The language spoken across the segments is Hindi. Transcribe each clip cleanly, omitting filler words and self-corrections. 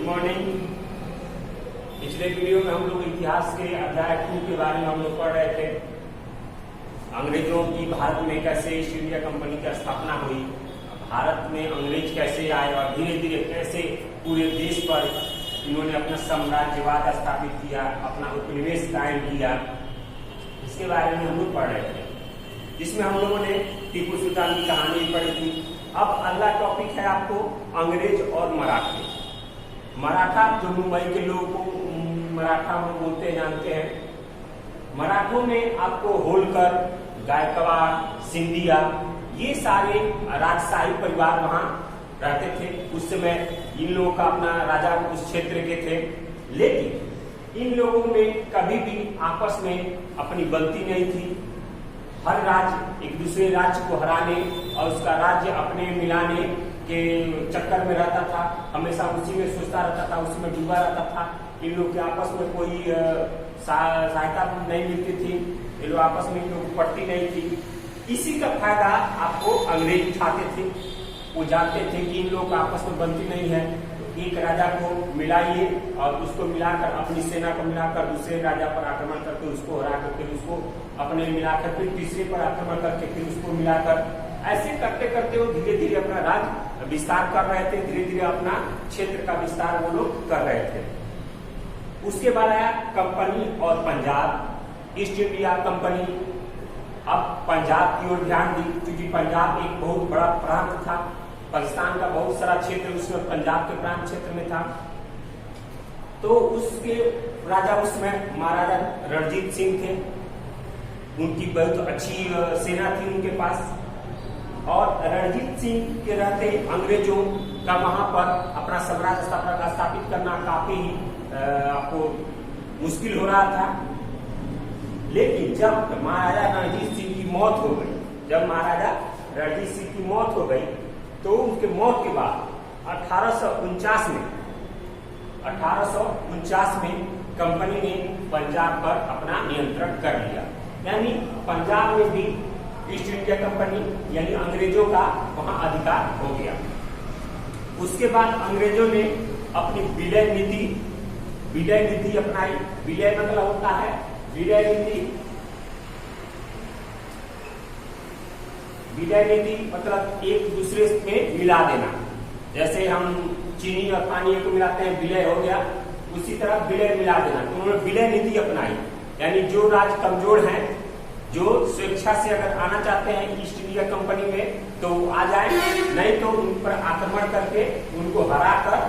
मॉर्निंग। पिछले वीडियो में हम लोग इतिहास के अध्याय 2 के बारे में हम लोग पढ़ रहे थे। अंग्रेजों की भारत में कैसे ईस्ट इंडिया कंपनी की स्थापना हुई, भारत में अंग्रेज कैसे आए और धीरे धीरे कैसे पूरे देश पर इन्होंने अपना साम्राज्यवाद स्थापित किया, अपना उपनिवेश कायम किया, इसके बारे में हम लोग पढ़ रहे थे। जिसमें हम लोगों ने टीपू सुल्तान की कहानी पढ़ी थी। अब अगला टॉपिक है आपको अंग्रेज और मराठे। मराठा जो मुंबई के लोगों को मराठा हम बोलते जानते हैं। मराठों में आपको होलकर, गायकवाड़, सिंधिया, ये सारे राजशाही परिवार वहां रहते थे। उस समय इन लोगों का अपना राजा उस क्षेत्र के थे, लेकिन इन लोगों में कभी भी आपस में अपनी गलती नहीं थी। हर राज्य एक दूसरे राज्य को हराने और उसका राज्य अपने मिलाने के चक्कर में रहता था, हमेशा उसी में सोचता रहता था, उसी में डूबा रहता था। इन लोग के आपस में कोई सहायता नहीं मिलती थी, ये लोग आपस में इन लोग पड़ती नहीं थी। इसी का फायदा आपको अंग्रेज उठाते थे। वो जानते थे कि इन लोग आपस में बनती नहीं है, तो एक राजा को मिलाइए और उसको मिलाकर अपनी सेना को मिलाकर दूसरे राजा पर आक्रमण करके उसको हरा कर फिर उसको अपने मिलाकर फिर तीसरे पर आक्रमण करके फिर उसको मिलाकर, ऐसे करते करते वो धीरे धीरे अपना राज्य विस्तार कर रहे थे। धीरे धीरे अपना क्षेत्र का विस्तार वो लोग कर रहे थे। उसके बाद आया कंपनी और पंजाब, ईस्ट इंडिया कंपनी। अब पंजाब की ओर ध्यान दी, क्योंकि पंजाब एक बहुत बड़ा प्रांत था। पाकिस्तान का बहुत सारा क्षेत्र उसमें पंजाब के प्रांत क्षेत्र में था। तो उसके राजा उसमें महाराजा रणजीत सिंह थे। उनकी बहुत अच्छी सेना थी उनके पास, और रणजीत सिंह के रहते अंग्रेजों का वहां पर अपना साम्राज्य स्थापित करना काफी आपको मुश्किल हो रहा था। लेकिन जब महाराजा रणजीत सिंह की मौत हो गई, जब महाराजा रणजीत सिंह की मौत हो गई, तो उनके मौत के बाद 1849 में कंपनी ने पंजाब पर अपना नियंत्रण कर लिया। यानी पंजाब में भी ईस्ट इंडिया कंपनी यानी अंग्रेजों का वहां अधिकार हो गया। उसके बाद अंग्रेजों ने अपनी विलय नीति अपनाई। विलय मतलब होता है विलय नीति मतलब एक दूसरे में मिला देना। जैसे हम चीनी और पानी को मिलाते हैं, विलय हो गया, उसी तरह विलय मिला देना। तो उन्होंने विलय नीति अपनाई, यानी जो राज्य कमजोर हैं, जो स्वेच्छा से अगर आना चाहते हैं ईस्ट इंडिया कंपनी में तो आ जाए, नहीं तो उन पर आक्रमण करके उनको हरा कर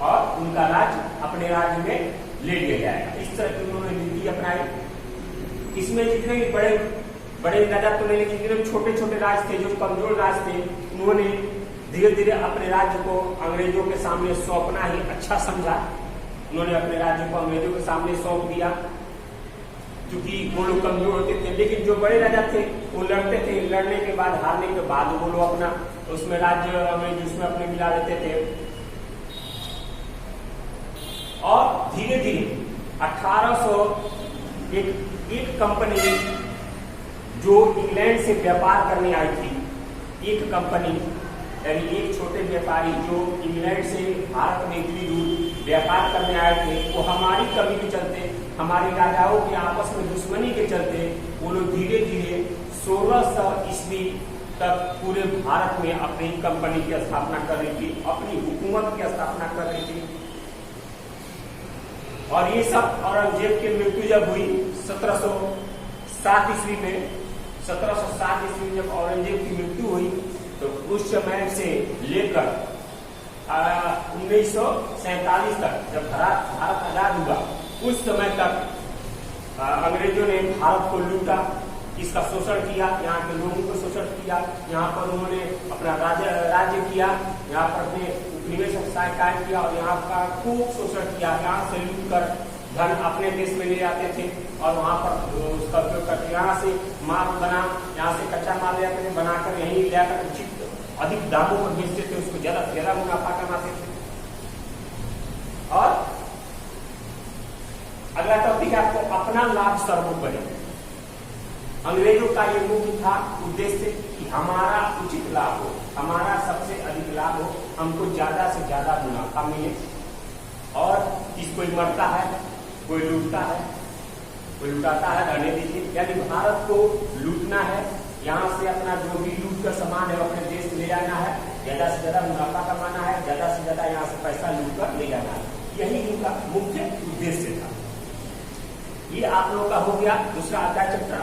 और उनका राज्य अपने राज्य में ले लिया जाएगा। इस तरह की उन्होंने नीति अपनाई। इसमें जितने भी बड़े राजा तो नहीं, लेकिन जितने छोटे छोटे राज्य थे, जो कमजोर राज्य थे, उन्होंने धीरे धीरे अपने राज्य को अंग्रेजों के सामने सौंपना ही अच्छा समझा। उन्होंने अपने राज्य को अंग्रेजों के सामने सौंप दिया, क्योंकि वो लोग कमजोर होते थे। लेकिन जो बड़े राजा थे वो लड़ते थे, लड़ने के बाद हारने के बाद वो लोग अपना उसमें राज्य अंग्रेज उसमें अपने मिला देते थे। और धीरे धीरे 1800 एक कंपनी जो इंग्लैंड से व्यापार करने आई थी, एक कंपनी यानी एक छोटे व्यापारी जो इंग्लैंड से भारत में इतनी दूर व्यापार करने आए थे, वो हमारी कमी के चलते, हमारे राजाओं के आपस में दुश्मनी के चलते वो लोग धीरे धीरे 1600 ईस्वी तक पूरे भारत में अपनी कंपनी की स्थापना कर रही थी, अपनी हुकूमत की स्थापना कर रही थी। और ये सब औरंगजेब की मृत्यु जब हुई 1707 ईस्वी में, 1707 ईस्वी में जब औरंगजेब की मृत्यु हुई, तो उस समय से लेकर 1947 तक जब भारत आजाद हुआ, उस समय तक अंग्रेजों ने भारत को लूटा, इसका शोषण किया, यहाँ के लोगों को शोषण किया, यहाँ पर उन्होंने अपना राज्य किया, यहाँ पर अपने उपनिवेश कायम किया और यहाँ का खूब शोषण किया। यहाँ से लूट कर धन अपने देश में ले आते थे और वहाँ पर उसका उपयोग करके यहाँ से माल बना, यहाँ से कच्चा माल ले आते थे, बनाकर यहीं ले आकर उचित अधिक दामों पर बेचते थे, उसको ज्यादा से ज्यादा मुनाफा कमाते थे। और अगला टॉपिक है आपको अपना लाभ सर्वोपरि। अंग्रेजों का ये मुख्य था उद्देश्य कि हमारा उचित लाभ हो, हमारा सबसे अधिक लाभ हो, हमको ज्यादा से ज्यादा मुनाफा मिले। और कोई मरता है, कोई लूटता है, कोई लुटाता है, रहने दीजिए। यानी भारत को लूटना है, यहाँ से अपना जो भी लूट का सामान है अपने देश में ले जाना है, ज्यादा से ज्यादा मुनाफा कमाना है, ज्यादा से ज्यादा यहाँ से पैसा लूट कर ले जाना है। यही इनका मुख्य उद्देश्य था। ये आप लोगों का हो गया दूसरा अध्याय चैप्टर।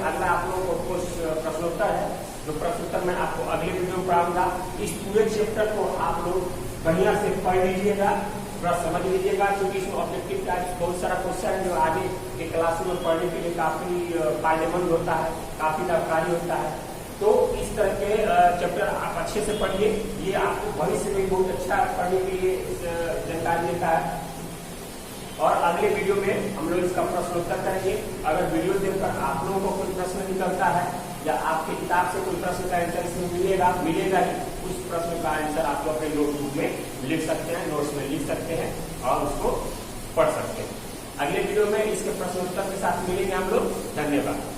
अगला आप लोगों को प्रश्नोत्तर है, जो प्रश्नोत्तर मैं आपको अगले वीडियो में पढ़ाऊंगा। इस पूरे चैप्टर को आप लोग बढ़िया से पढ़ लीजिएगा, थोड़ा समझ लीजिएगा, क्योंकि इसमें ऑब्जेक्टिव का बहुत सारा क्वेश्चन है जो आगे के क्लास में पढ़ने के लिए काफी फायदेमंद होता है, काफी लाभकारी होता है। तो इस तरह के चैप्टर आप अच्छे से पढ़िए, ये आपको भविष्य में बहुत अच्छा पढ़ने के लिए जानकारी देता है। और अगले वीडियो में हम लोग इसका प्रश्नोत्तर करेंगे। अगर वीडियो देखकर आप लोगों को कोई प्रश्न निकलता है या आपके किताब से कोई प्रश्न का आंसर इसमें मिलेगा ही, उस प्रश्न का आंसर आप लोग अपने नोटबुक में लिख सकते हैं, नोट्स में लिख सकते हैं और उसको पढ़ सकते हैं। अगले वीडियो में इसके प्रश्नोत्तर के साथ मिलेंगे हम लोग। धन्यवाद।